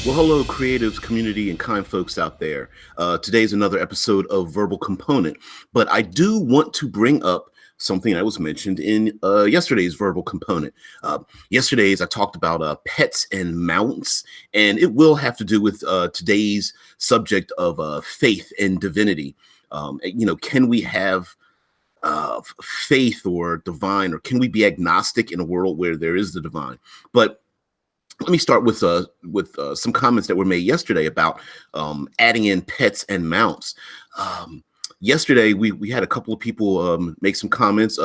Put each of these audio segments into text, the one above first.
Well, hello, creatives, community, and kind folks out there. Today's another episode of Verbal Component, but I do want to bring up something that was mentioned in yesterday's Verbal Component. Yesterday's I talked about pets and mounts, and it will have to do with today's subject of faith and divinity. Can we have faith or divine, or can we be agnostic in a world where there is the divine? But let me start with some comments that were made yesterday about adding in pets and mounts. Yesterday, we had a couple of people make some comments.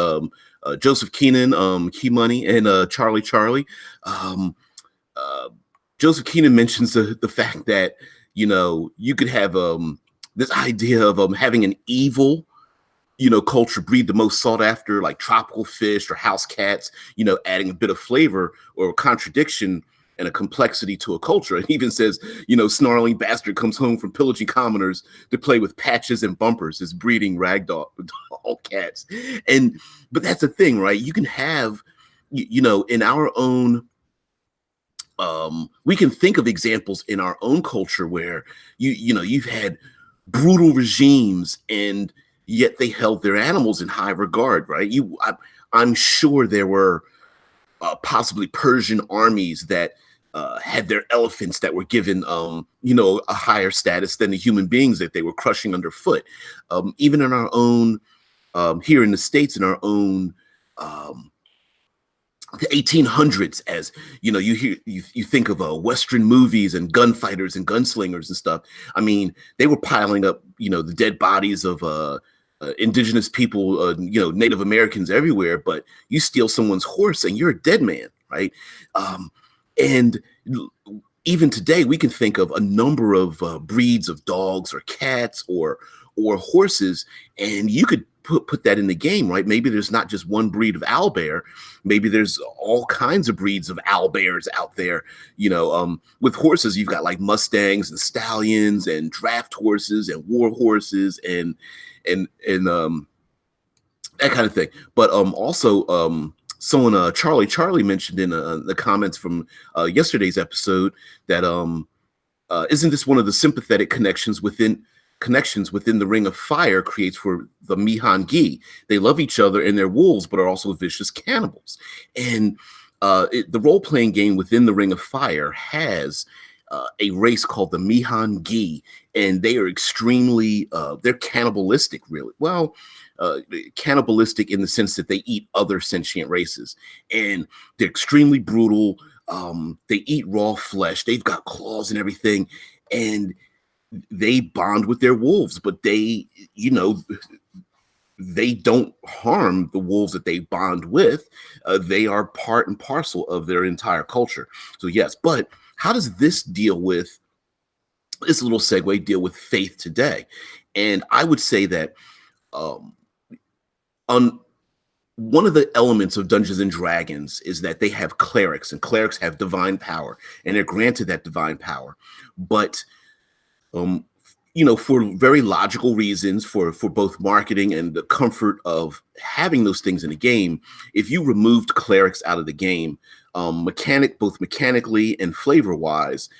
Joseph Keenan, Key Money, and Charlie. Um, uh, Joseph Keenan mentions the fact that you could have this idea of having an evil culture breed the most sought after, like tropical fish or house cats, adding a bit of flavor or contradiction and a complexity to a culture. And even says, snarling bastard comes home from pillaging commoners to play with patches and bumpers, is breeding ragdoll cats. But that's the thing, right? You can have, in our own, we can think of examples in our own culture where you've had brutal regimes and yet they held their animals in high regard, right? I'm sure there were possibly Persian armies that had their elephants that were given, a higher status than the human beings that they were crushing underfoot. Even in our own, here in the States, in our own, the 1800s, as you think of Western movies and gunfighters and gunslingers and stuff. I mean, they were piling up, the dead bodies of indigenous people, Native Americans everywhere. But you steal someone's horse and you're a dead man, right? And even today, we can think of a number of breeds of dogs or cats or horses, and you could put that in the game, right? Maybe there's not just one breed of owlbear. Maybe there's all kinds of breeds of owlbears out there. With horses, you've got like Mustangs and stallions and draft horses and war horses and that kind of thing. But also, someone, Charlie mentioned in the comments from yesterday's episode that isn't this one of the sympathetic connections within the Ring of Fire creates for the Mihan-Gi? They love each other and they're wolves, but are also vicious cannibals. And the role-playing game within the Ring of Fire has a race called the Mihan-Gi, and they are extremely they're cannibalistic, really. Well, cannibalistic in the sense that they eat other sentient races, and they're extremely brutal. They eat raw flesh. They've got claws and everything, and they bond with their wolves, but they don't harm the wolves that they bond with. They are part and parcel of their entire culture. So yes, but how does this little segue deal with faith today? And I would say that on one of the elements of Dungeons and Dragons is that they have clerics, and clerics have divine power, and they're granted that divine power. But for very logical reasons, for both marketing and the comfort of having those things in the game, if you removed clerics out of the game, both mechanically and flavor wise,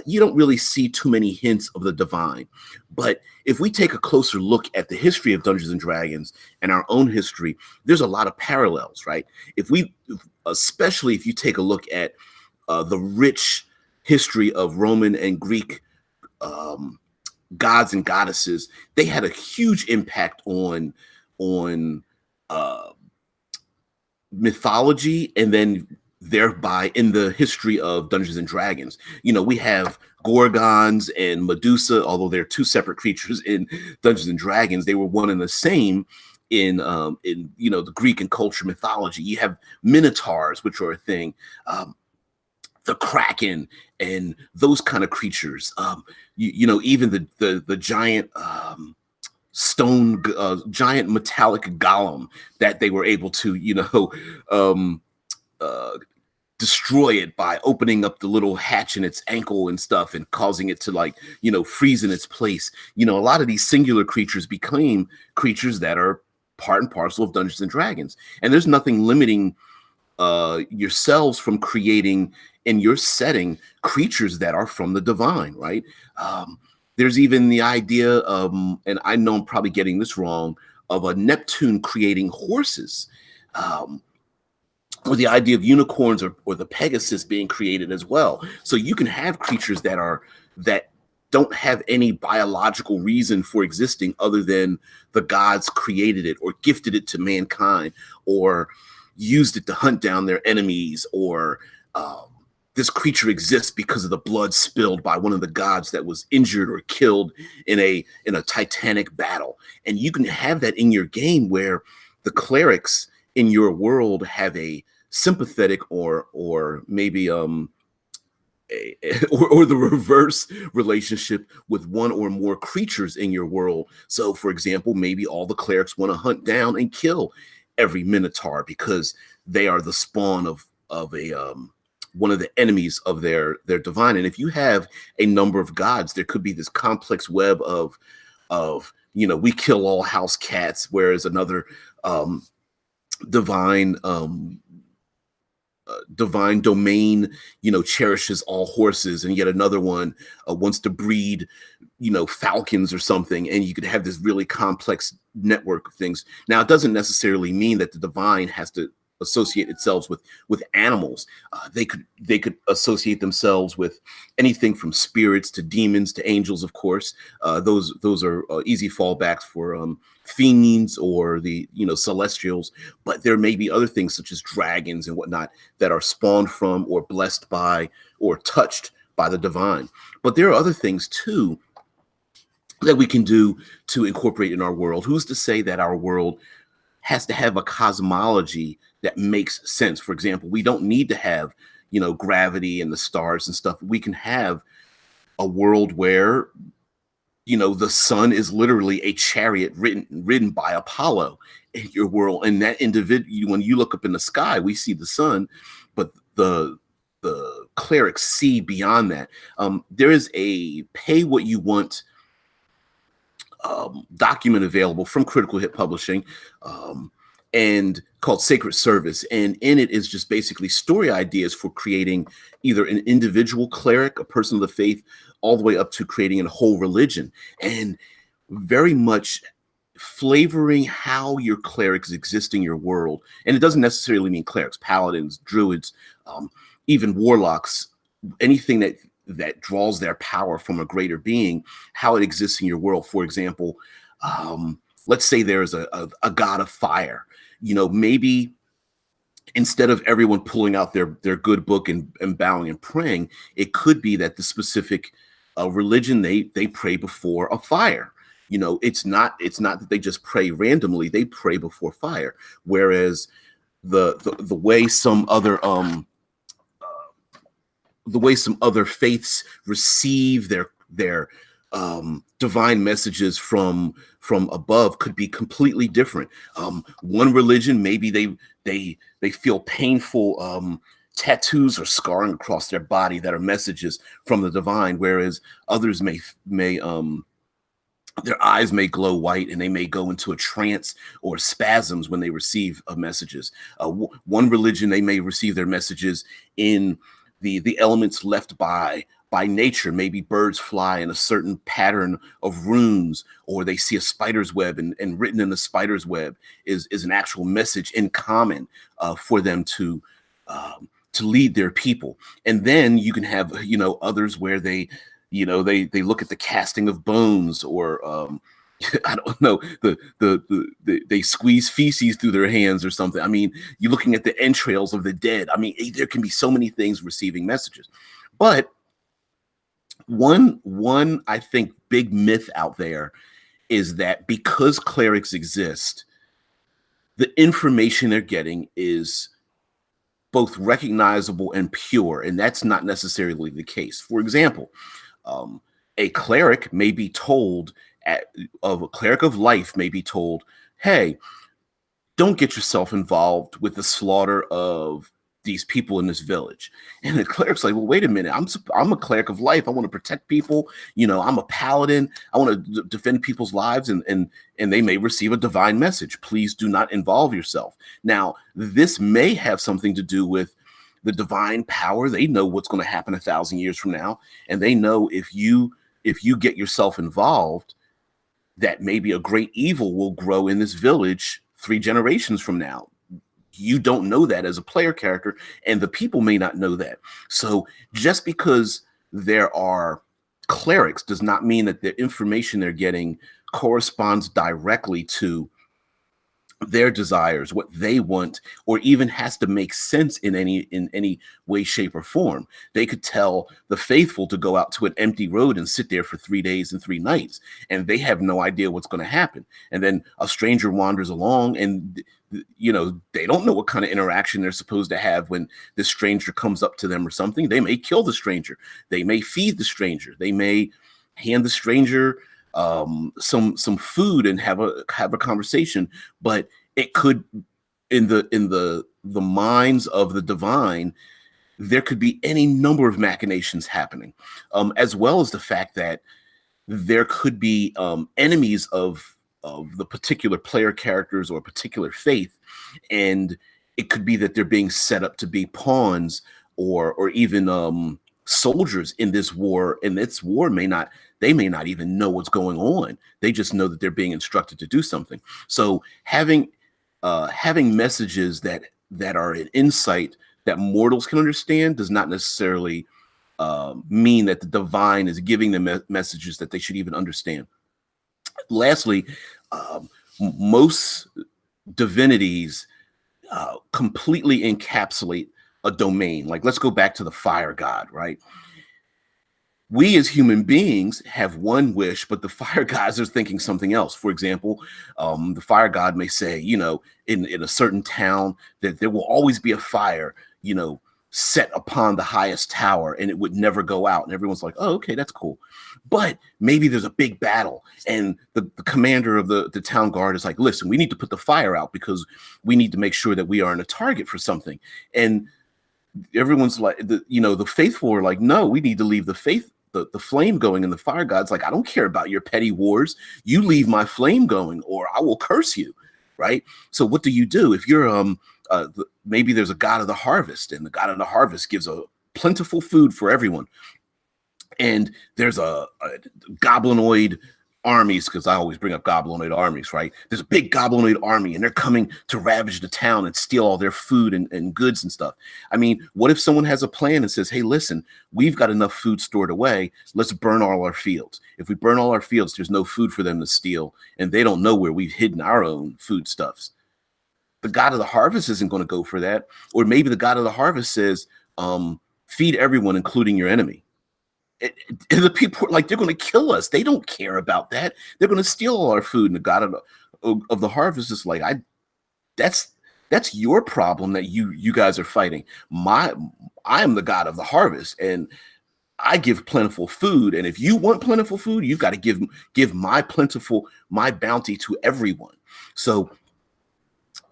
you don't really see too many hints of the divine. But if we take a closer look at the history of Dungeons and Dragons and our own history, there's a lot of parallels, right? Especially if you take a look at the rich history of Roman and Greek gods and goddesses, they had a huge impact on mythology, and then thereby in the history of Dungeons and Dragons. We have Gorgons and Medusa, although they're two separate creatures in Dungeons and Dragons. They were one and the same in the Greek and culture mythology. You have Minotaurs, which are a thing. The Kraken and those kind of creatures. Even the giant stone, giant metallic golem that they were able to, destroy it by opening up the little hatch in its ankle and stuff and causing it to freeze in its place. A lot of these singular creatures became creatures that are part and parcel of Dungeons and Dragons. And there's nothing limiting yourselves from creating and you're setting creatures that are from the divine, right? There's even the idea, and I know I'm probably getting this wrong, of a Neptune creating horses, um, or the idea of unicorns, or the Pegasus being created as well. So you can have creatures that don't have any biological reason for existing other than the gods created it or gifted it to mankind or used it to hunt down their enemies, or this creature exists because of the blood spilled by one of the gods that was injured or killed in a titanic battle. And you can have that in your game where the clerics in your world have a sympathetic or maybe or the reverse relationship with one or more creatures in your world. So for example, maybe all the clerics want to hunt down and kill every minotaur because they are the spawn of a one of the enemies of their divine. And if you have a number of gods, there could be this complex web of we kill all house cats, whereas another divine divine domain cherishes all horses, and yet another one wants to breed falcons or something, and you could have this really complex network of things. Now, it doesn't necessarily mean that the divine has to associate itself with animals. They could associate themselves with anything from spirits to demons to angels, of course. Those are easy fallbacks for fiends or the celestials. But there may be other things such as dragons and whatnot that are spawned from or blessed by or touched by the divine. But there are other things too that we can do to incorporate in our world. Who's to say that our world has to have a cosmology that makes sense? For example, we don't need to have, gravity and the stars and stuff. We can have a world where, the sun is literally a chariot ridden by Apollo in your world. And that individual, when you look up in the sky, we see the sun, but the clerics see beyond that. There is a pay what you want document available from Critical Hit Publishing, and called Sacred Service. And in it is just basically story ideas for creating either an individual cleric, a person of the faith, all the way up to creating a whole religion, and very much flavoring how your clerics exist in your world. And it doesn't necessarily mean clerics, paladins, druids, even warlocks, anything that draws their power from a greater being, how it exists in your world. For example, let's say there's a god of fire. Maybe instead of everyone pulling out their good book and bowing and praying, it could be that the specific religion they pray before a fire. It's not that they just pray randomly; they pray before fire. Whereas the way some other faiths receive their divine messages from above could be completely different. One religion, maybe they feel painful tattoos or scarring across their body that are messages from the divine, whereas others may their eyes may glow white and they may go into a trance or spasms when they receive messages. One religion, they may receive their messages in the elements left by nature. Maybe birds fly in a certain pattern of runes, or they see a spider's web, and written in the spider's web is an actual message in common for them to lead their people. And then you can have others where they look at the casting of bones, or I don't know, they squeeze feces through their hands or something. I mean, you're looking at the entrails of the dead. I mean, there can be so many things receiving messages. But one I think big myth out there is that because clerics exist, the information they're getting is both recognizable and pure, and that's not necessarily the case. For example, a cleric may be told, of a cleric of life may be told, hey, don't get yourself involved with the slaughter of these people in this village. And the cleric's like, well, wait a minute, I'm a cleric of life. I want to protect people. I'm a paladin. I want to defend people's lives, and they may receive a divine message. Please do not involve yourself. Now, this may have something to do with the divine power. They know what's going to happen 1,000 years from now, and they know if you get yourself involved, that maybe a great evil will grow in this village 3 generations from now. You don't know that as a player character, and the people may not know that. So just because there are clerics does not mean that the information they're getting corresponds directly to their desires, what they want, or even has to make sense in any way, shape, or form. They could tell the faithful to go out to an empty road and sit there for 3 days and 3 nights, and they have no idea what's going to happen. And then a stranger wanders along, and they don't know what kind of interaction they're supposed to have when this stranger comes up to them or something. They may kill the stranger, they may feed the stranger, they may hand the stranger some food and have a conversation. But it could, in the minds of the divine, there could be any number of machinations happening, as well as the fact that there could be enemies of the particular player characters or particular faith, and it could be that they're being set up to be pawns or even soldiers in this war. And this war they may not even know what's going on. They just know that they're being instructed to do something. So having messages that are an insight that mortals can understand does not necessarily mean that the divine is giving them messages that they should even understand. Lastly, most divinities completely encapsulate a domain. Like, let's go back to the fire god, right? We as human beings have one wish, but the fire gods are thinking something else. For example, the fire god may say, in a certain town, that there will always be a fire, set upon the highest tower, and it would never go out. And everyone's like, oh, okay, that's cool. But maybe there's a big battle, and the commander of the town guard is like, listen, we need to put the fire out because we need to make sure that we aren't a target for something. And everyone's like, the faithful are like, no, we need to leave the flame going. And the fire god's like, I don't care about your petty wars. You leave my flame going or I will curse you, right? So what do you do if you're maybe there's a god of the harvest, and the god of the harvest gives a plentiful food for everyone, and there's a goblinoid armies, because I always bring up goblinoid armies, right? There's a big goblinoid army, and they're coming to ravage the town and steal all their food and goods and stuff. I mean, what if someone has a plan and says, hey, listen, we've got enough food stored away, let's burn all our fields. If we burn all our fields, there's no food for them to steal, and they don't know where we've hidden our own foodstuffs. The god of the harvest isn't going to go for that. Or maybe the god of the harvest says, feed everyone, including your enemy. And the people are like, they're going to kill us. They don't care about that. They're going to steal all our food. And the god of the harvest is like, that's your problem that you guys are fighting. I am the god of the harvest, and I give plentiful food. And if you want plentiful food, you've got to give my bounty to everyone. So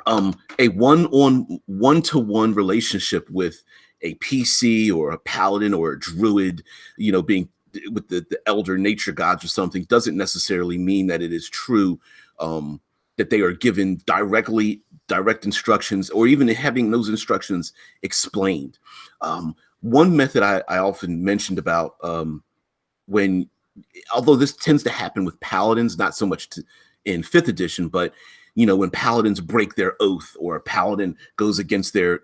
a one-to-one relationship with a PC or a paladin or a druid, being with the elder nature gods or something, doesn't necessarily mean that it is true, that they are given direct instructions, or even having those instructions explained. One method I often mentioned about, although this tends to happen with paladins, not so much in 5th edition, but when paladins break their oath, or a paladin goes against their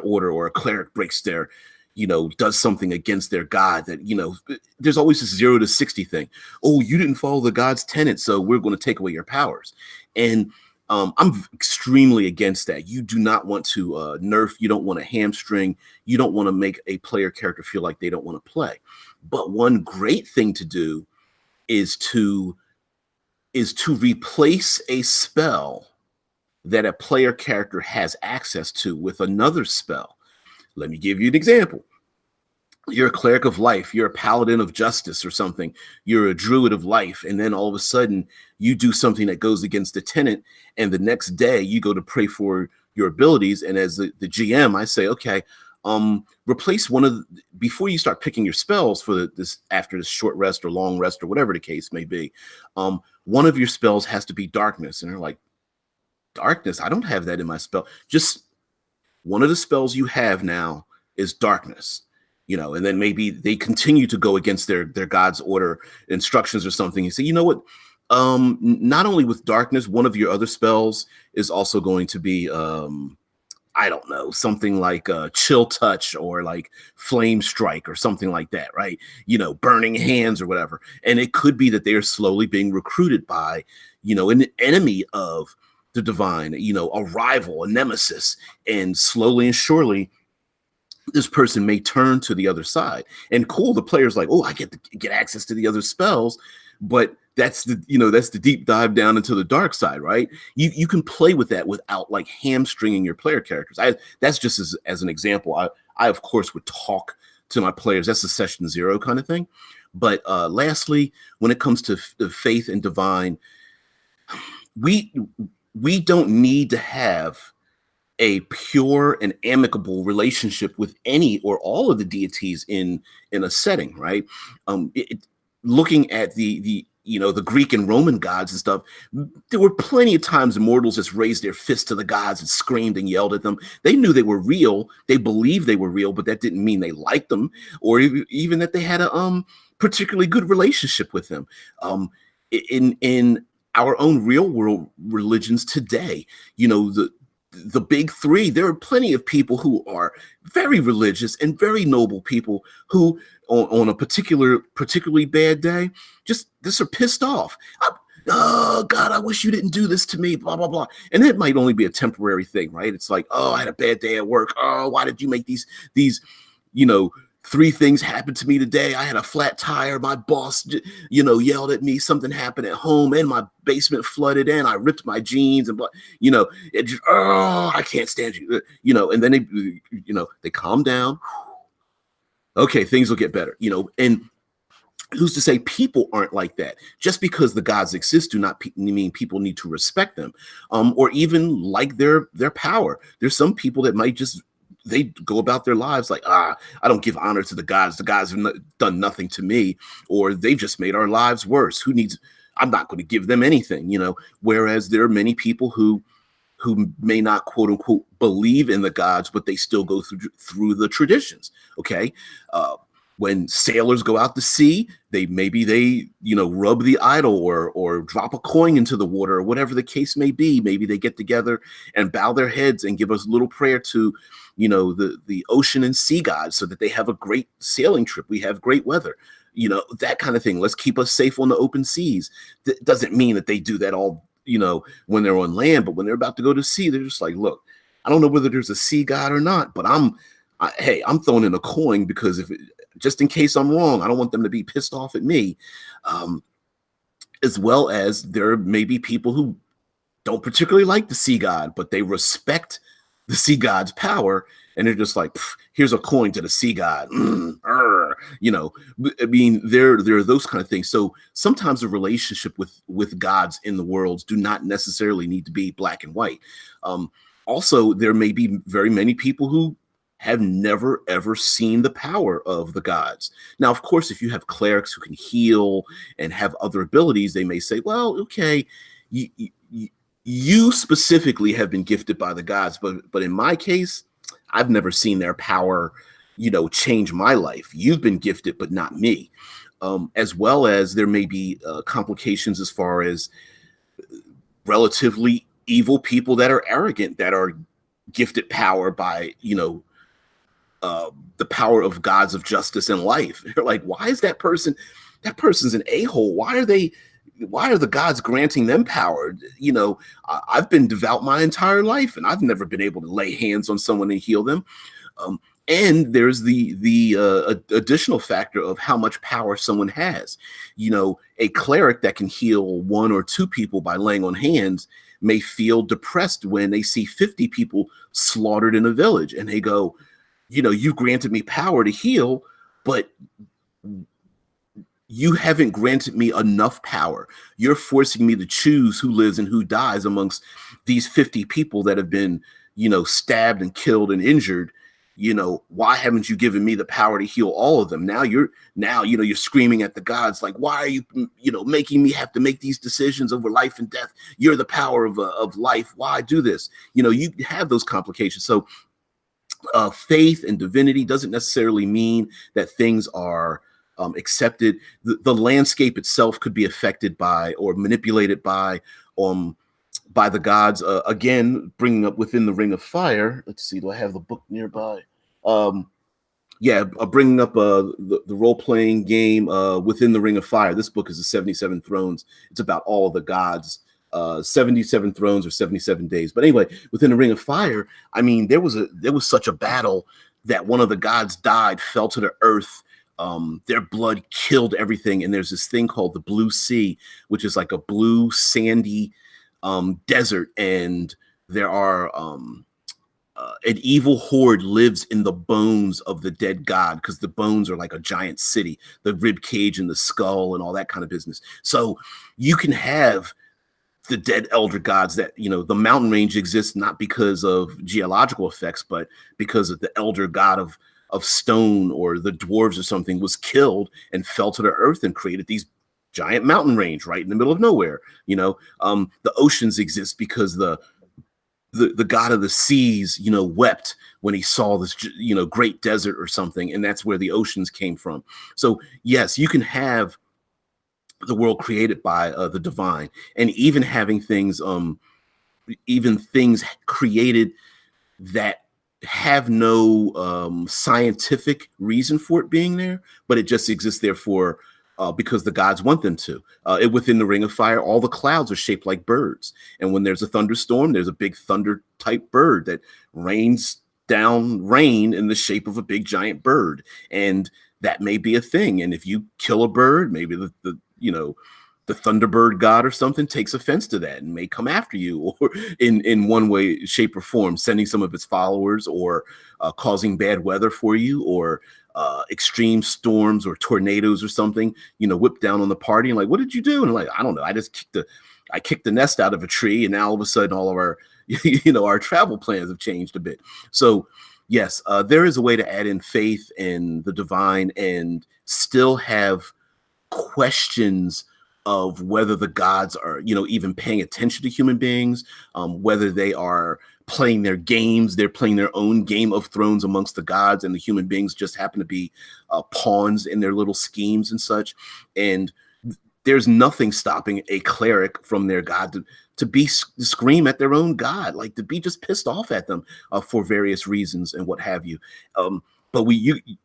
order, or a cleric breaks does something against their god, that, there's always this 0 to 60 thing. Oh, you didn't follow the god's tenet, so we're going to take away your powers. And I'm extremely against that. You do not want to nerf. You don't want to hamstring. You don't want to make a player character feel like they don't want to play. But one great thing to do is to replace a spell that a player character has access to with another spell. Let me give you an example. You're a cleric of life, you're a paladin of justice or something, you're a druid of life, and then all of a sudden you do something that goes against the tenet, and the next day you go to pray for your abilities, and as the GM, I say, okay, replace before you start picking your spells for after this short rest or long rest or whatever the case may be, one of your spells has to be darkness. And they're like, darkness? I don't have that in my spell. Just one of the spells you have now is darkness, and then maybe they continue to go against their God's order instructions or something and say, you know what, not only with darkness, one of your other spells is also going to be I don't know, something like chill touch or like flame strike or something like that, right? Burning hands or whatever. And it could be that they are slowly being recruited by, an enemy of the divine, a rival, a nemesis. And slowly and surely, this person may turn to the other side. And cool, the player's like, oh, I get to get access to the other spells, but that's the deep dive down into the dark side, right? You can play with that without like hamstringing your player characters. That's just as an example. I of course would talk to my players. That's a session 0 kind of thing. But lastly, when it comes to faith and divine, we don't need to have a pure and amicable relationship with any or all of the deities in a setting, right? Looking at the Greek and Roman gods and stuff, there were plenty of times mortals just raised their fists to the gods and screamed and yelled at them. They knew they were real. They believed they were real, but that didn't mean they liked them or even that they had a particularly good relationship with them. In our own real world religions today, the big three, there are plenty of people who are very religious and very noble people who on a particularly bad day just are pissed off. Oh God, I wish you didn't do this to me, blah blah blah. And it might only be a temporary thing, right? It's like, oh, I had a bad day at work. Oh, why did you make these 3 things happened to me today? I had a flat tire. My boss, yelled at me. Something happened at home, and my basement flooded, and I ripped my jeans, and it just, oh, I can't stand you, And then they calm down. Okay, things will get better, And who's to say people aren't like that? Just because the gods exist do not mean people need to respect them, or even like their power. There's some people that might just they go about their lives like, I don't give honor to the gods. The gods have done nothing to me, or they've just made our lives worse. I'm not going to give them anything, Whereas there are many people who may not quote unquote believe in the gods, but they still go through the traditions. Okay. When sailors go out to sea, they rub the idol or drop a coin into the water or whatever the case may be. Maybe they get together and bow their heads and give us a little prayer to, the ocean and sea gods so that they have a great sailing trip. We have great weather, that kind of thing. Let's keep us safe on the open seas. That doesn't mean that they do that all, when they're on land, but when they're about to go to sea, they're just like, look, I don't know whether there's a sea god or not, but I'm throwing in a coin because just in case I'm wrong, I don't want them to be pissed off at me. As well as there may be people who don't particularly like the sea god, but they respect the sea god's power, and they're just like, here's a coin to the sea god. I mean, there are those kind of things. So sometimes the relationship with gods in the worlds do not necessarily need to be black and white. Also, there may be very many people who have never ever seen the power of the gods. Now, of course, if you have clerics who can heal and have other abilities, they may say, well, okay, you specifically have been gifted by the gods, but in my case, I've never seen their power, change my life. You've been gifted, but not me. As well as there may be complications as far as relatively evil people that are arrogant, that are gifted power by, the power of gods of justice and life. You're like, why is that person's an a-hole? Why are the gods granting them power? I've been devout my entire life and I've never been able to lay hands on someone and heal them. And there's the additional factor of how much power someone has. A cleric that can heal 1 or 2 people by laying on hands may feel depressed when they see 50 people slaughtered in a village, and they go, you granted me power to heal, but you haven't granted me enough power. You're forcing me to choose who lives and who dies amongst these 50 people that have been, stabbed and killed and injured. Why haven't you given me the power to heal all of them? Now you're screaming at the gods like, why are you, making me have to make these decisions over life and death? You're the power of life. Why do this? You have those complications. So Faith and divinity doesn't necessarily mean that things are accepted. The landscape itself could be affected by or manipulated um, by the gods. Again, bringing up Within the Ring of Fire. Let's see, do I have the book nearby? Yeah, bringing up the role playing game Within the Ring of Fire. This book is the 77 Thrones. It's about all the gods, 77 thrones or 77 days. But anyway, Within the Ring of Fire, I mean, there was such a battle that one of the gods died, fell to the earth. Their blood killed everything, and there's this thing called the Blue Sea, which is like a blue sandy desert, and there are an evil horde lives in the bones of the dead god, because the bones are like a giant city, the rib cage and the skull and all that kind of business. So you can have the dead elder gods that, the mountain range exists not because of geological effects, but because of the elder god of stone, or the dwarves or something was killed and fell to the earth and created these giant mountain range right in the middle of nowhere. The oceans exist because the god of the seas, wept when he saw this, great desert or something, and that's where the oceans came from. So yes, you can have the world created by the divine, and even having things, created that have no scientific reason for it being there, but it just exists there for because the gods want them to. Within the Ring of Fire, all the clouds are shaped like birds. And when there's a thunderstorm, there's a big thunder type bird that rains down rain in the shape of a big giant bird. And that may be a thing. And if you kill a bird, maybe the Thunderbird god or something takes offense to that and may come after you, or in one way, shape, or form, sending some of its followers, or causing bad weather for you, or extreme storms or tornadoes or something, whip down on the party, and like, what did you do? And like, I don't know, I kicked the nest out of a tree, and now all of a sudden all of our our travel plans have changed a bit. So yes, there is a way to add in faith and the divine and still have questions of whether the gods are, even paying attention to human beings, whether they are playing their games. They're playing their own Game of Thrones amongst the gods, and the human beings just happen to be pawns in their little schemes and such. And there's nothing stopping a cleric from their god to scream at their own god, like to be just pissed off at them for various reasons and what have you. But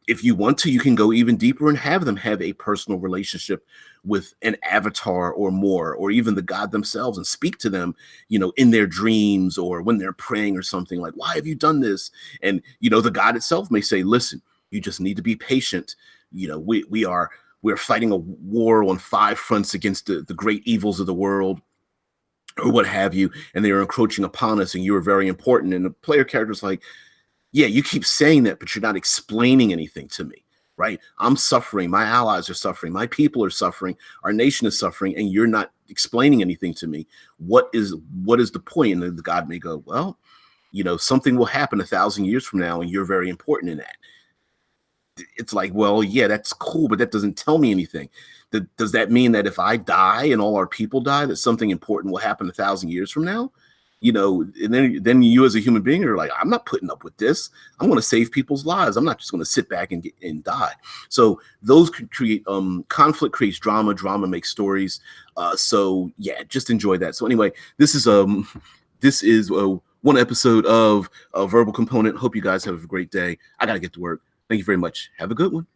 if you want to, you can go even deeper and have them have a personal relationship with an avatar or more, or even the god themselves, and speak to them, in their dreams or when they're praying or something, like, why have you done this? And, the god itself may say, listen, you just need to be patient. We're fighting a war on 5 fronts against the great evils of the world, or what have you, and they are encroaching upon us, and you are very important. And the player character's like, yeah, you keep saying that, but you're not explaining anything to me, right? I'm suffering. My allies are suffering. My people are suffering. Our nation is suffering, and you're not explaining anything to me. What is the point? And then the god may go, well, something will happen 1,000 years from now, and you're very important in that. It's like, well, yeah, that's cool, but that doesn't tell me anything. Does that mean that if I die and all our people die, that something important will happen 1,000 years from now? And then you as a human being are like, I'm not putting up with this. I'm going to save people's lives. I'm not just going to sit back and die. So those could create conflict, creates drama. Drama makes stories. So yeah, just enjoy that. So anyway, this is one episode of Verbal Component. Hope you guys have a great day. I got to get to work. Thank you very much. Have a good one.